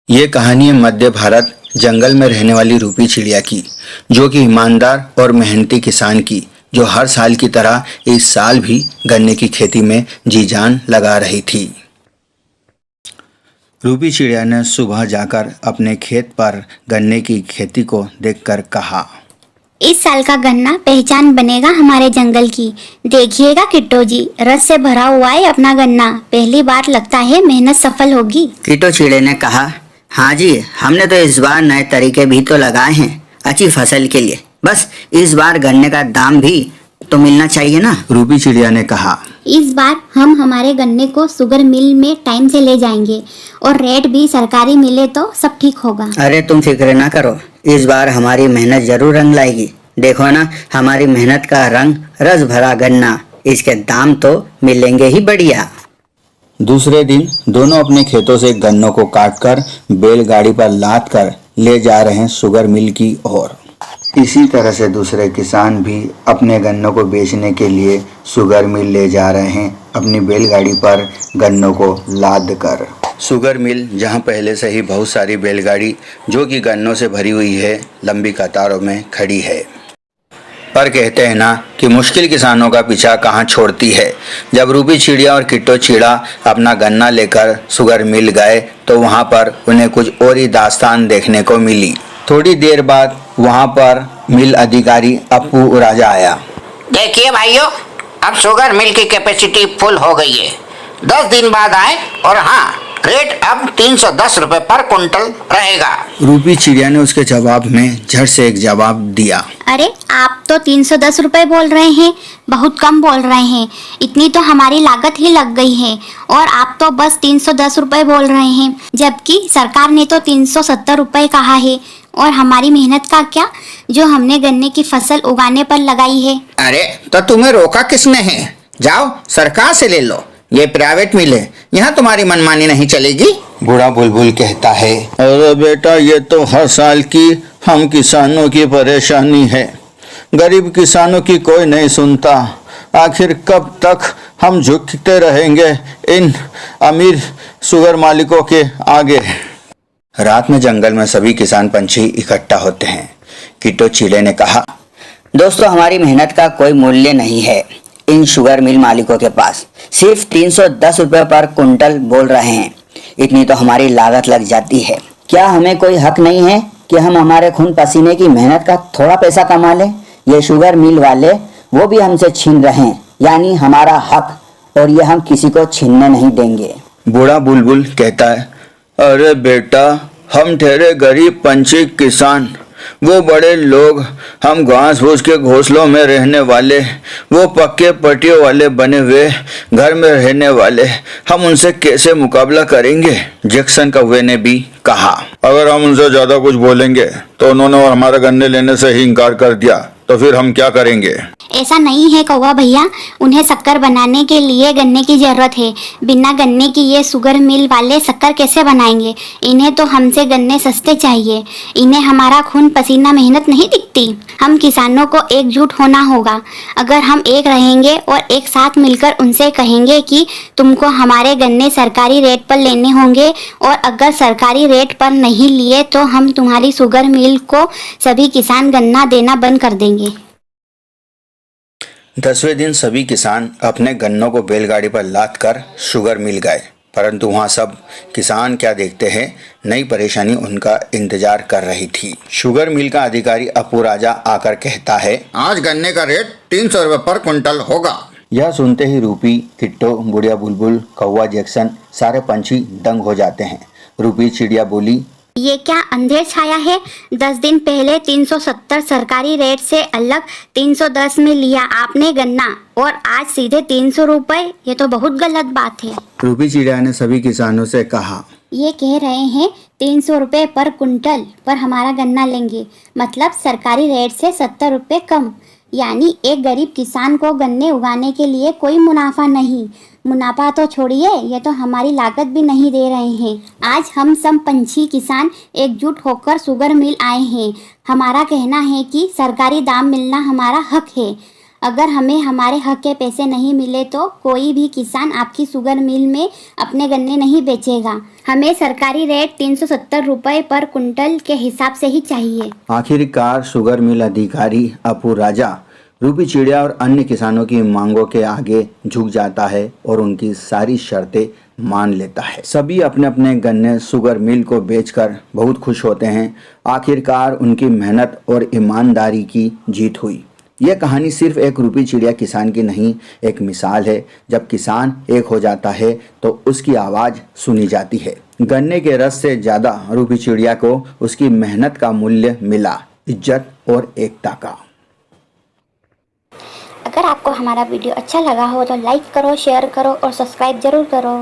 ये कहानी है मध्य भारत जंगल में रहने वाली रूपी चिड़िया की, जो कि ईमानदार और मेहनती किसान की, जो हर साल की तरह इस साल भी गन्ने की खेती में जी जान लगा रही थी। रूपी चिड़िया ने सुबह जाकर अपने खेत पर गन्ने की खेती को देखकर कहा, इस साल का गन्ना पहचान बनेगा हमारे जंगल की। देखिएगा किट्टो जी, रस से भरा हुआ है अपना गन्ना। पहली बार लगता है मेहनत सफल होगी। कीटो चिड़े ने कहा, हाँ जी, हमने तो इस बार नए तरीके भी तो लगाए हैं अच्छी फसल के लिए। बस इस बार गन्ने का दाम भी तो मिलना चाहिए ना। रूपी चिड़िया ने कहा, इस बार हम हमारे गन्ने को शुगर मिल में टाइम से ले जाएंगे और रेट भी सरकारी मिले तो सब ठीक होगा। अरे तुम फिक्र ना करो, इस बार हमारी मेहनत जरूर रंग लाएगी। देखो ना, हमारी मेहनत का रंग रस भरा गन्ना, इसके दाम तो मिलेंगे ही बढ़िया। दूसरे दिन दोनों अपने खेतों से गन्नों को काटकर बैलगाड़ी पर लाद कर ले जा रहे हैं शुगर मिल की ओर। इसी तरह से दूसरे किसान भी अपने गन्नों को बेचने के लिए शुगर मिल ले जा रहे हैं अपनी बैलगाड़ी पर गन्नों को लाद कर। शुगर मिल जहां पहले से ही बहुत सारी बैलगाड़ी जो कि गन्नों से भरी हुई है लंबी कतारों में खड़ी है। पर कहते हैं ना कि मुश्किल किसानों का पीछा कहाँ छोड़ती है। जब रूपी चिड़िया और किट्टो चिड़ा अपना गन्ना लेकर शुगर मिल गए तो वहाँ पर उन्हें कुछ और ही दास्तान देखने को मिली। थोड़ी देर बाद वहाँ पर मिल अधिकारी अप्पू राजा आया। देखिए भाइयों, अब शुगर मिल की कैपेसिटी फुल हो गई है। 10 दिन बाद आए और हाँ, रेट अब 310 रुपए पर कुंटल रहेगा। रूपी चिड़िया ने उसके जवाब में झट से एक जवाब दिया, अरे आप तो 310 रुपए बोल रहे हैं, बहुत कम बोल रहे हैं। इतनी तो हमारी लागत ही लग गई है और आप तो बस 310 रुपए बोल रहे हैं, जबकि सरकार ने तो 370 रुपए कहा है। और हमारी मेहनत का क्या, जो हमने गन्ने की फसल उगाने पर लगाई है। अरे तो तुम्हें रोका किसने है? जाओ सरकार से ले लो, ये प्राइवेट मिल है, यहाँ तुम्हारी मनमानी नहीं चलेगी। बूढ़ा बुलबुल कहता है, अरे बेटा, ये तो हर साल की हम किसानों की परेशानी है। गरीब किसानों की कोई नहीं सुनता। आखिर कब तक हम झुकते रहेंगे इन अमीर शुगर मालिकों के आगे। रात में जंगल में सभी किसान पंछी इकट्ठा होते हैं। किट्टो चिड़े ने कहा, दोस्तों, हमारी मेहनत का कोई मूल्य नहीं है इन शुगर मिल मालिकों के पास। सिर्फ 310 रुपए पर कुंटल बोल रहे हैं। इतनी तो हमारी लागत लग जाती है। क्या हमें कोई हक नहीं है कि हम हमारे खून पसीने की मेहनत का थोड़ा पैसा कमा लें? ये शुगर मिल वाले वो भी हमसे छीन रहे हैं, यानी हमारा हक, और ये हम किसी को छीनने नहीं देंगे। बूढ़ा बुलबुल कहता है, अरे बेटा, हम ठहरे गरीब पंछी किसान, वो बड़े लोग, हम घास फूस के घोंसलों में रहने वाले, वो पक्के पट्टियों वाले बने हुए घर में रहने वाले, हम उनसे कैसे मुकाबला करेंगे? जैक्सन कौवे ने भी कहा, अगर हम उनसे ज्यादा कुछ बोलेंगे तो उन्होंने हमारे गन्ने लेने से ही इनकार कर दिया, तो फिर हम क्या करेंगे? ऐसा नहीं है कौवा भैया, उन्हें शक्कर बनाने के लिए गन्ने की जरूरत है। बिना गन्ने की ये शुगर मिल वाले शक्कर कैसे बनाएंगे? इन्हें तो हमसे गन्ने सस्ते चाहिए। इन्हें हमारा खून पसीना मेहनत नहीं दिखती। हम किसानों को एकजुट होना होगा। अगर हम एक रहेंगे और एक साथ मिलकर उनसे कहेंगे कि तुमको हमारे गन्ने सरकारी रेट पर लेने होंगे, और अगर सरकारी रेट पर नहीं लिए तो हम तुम्हारी शुगर मिल को सभी किसान गन्ना देना बंद कर देंगे। 10वें दिन सभी किसान अपने गन्नों को बैलगाड़ी पर लाद कर शुगर मिल गए, परंतु वहाँ सब किसान क्या देखते हैं, नई परेशानी उनका इंतजार कर रही थी। शुगर मिल का अधिकारी अप्पू राजा आकर कहता है, आज गन्ने का रेट 300 रुपए पर कुंटल होगा। यह सुनते ही रूपी, किट्टो, बुढ़िया बुलबुल, कौवा, जैक्सन सारे पंछी दंग हो जाते हैं। रूपी चिड़िया बोली, ये क्या अंधेर छाया है? 10 दिन पहले 370 सरकारी रेट से अलग 310 में लिया आपने गन्ना, और आज सीधे 300 रुपए। ये तो बहुत गलत बात है। रूपी चिड़िया ने सभी किसानों से कहा, ये कह रहे हैं 300 रुपए पर कुंटल पर हमारा गन्ना लेंगे, मतलब सरकारी रेट से 70 रुपए कम। यानी एक गरीब किसान को गन्ने उगाने के लिए कोई मुनाफा नहीं। मुनाफा तो छोड़िए, ये तो हमारी लागत भी नहीं दे रहे हैं। आज हम सब पंछी किसान एकजुट होकर शुगर मिल आए हैं। हमारा कहना है कि सरकारी दाम मिलना हमारा हक है। अगर हमें हमारे हक के पैसे नहीं मिले तो कोई भी किसान आपकी शुगर मिल में अपने गन्ने नहीं बेचेगा। हमें सरकारी रेट 370 रुपए पर कुंटल के हिसाब से ही चाहिए। आखिरकार शुगर मिल अधिकारी अपू राजा रूपी चिड़िया और अन्य किसानों की मांगों के आगे झुक जाता है और उनकी सारी शर्तें मान लेता है। सभी अपने अपने गन्ने शुगर मिल को बेचकर बहुत खुश होते हैं। आखिरकार उनकी मेहनत और ईमानदारी की जीत हुई। यह कहानी सिर्फ एक रूपी चिड़िया किसान की नहीं, एक मिसाल है। जब किसान एक हो जाता है तो उसकी आवाज़ सुनी जाती है। गन्ने के रस से ज़्यादा रूपी चिड़िया को उसकी मेहनत का मूल्य मिला, इज्जत और एकता का। अगर आपको हमारा वीडियो अच्छा लगा हो तो लाइक करो, शेयर करो और सब्सक्राइब जरूर करो।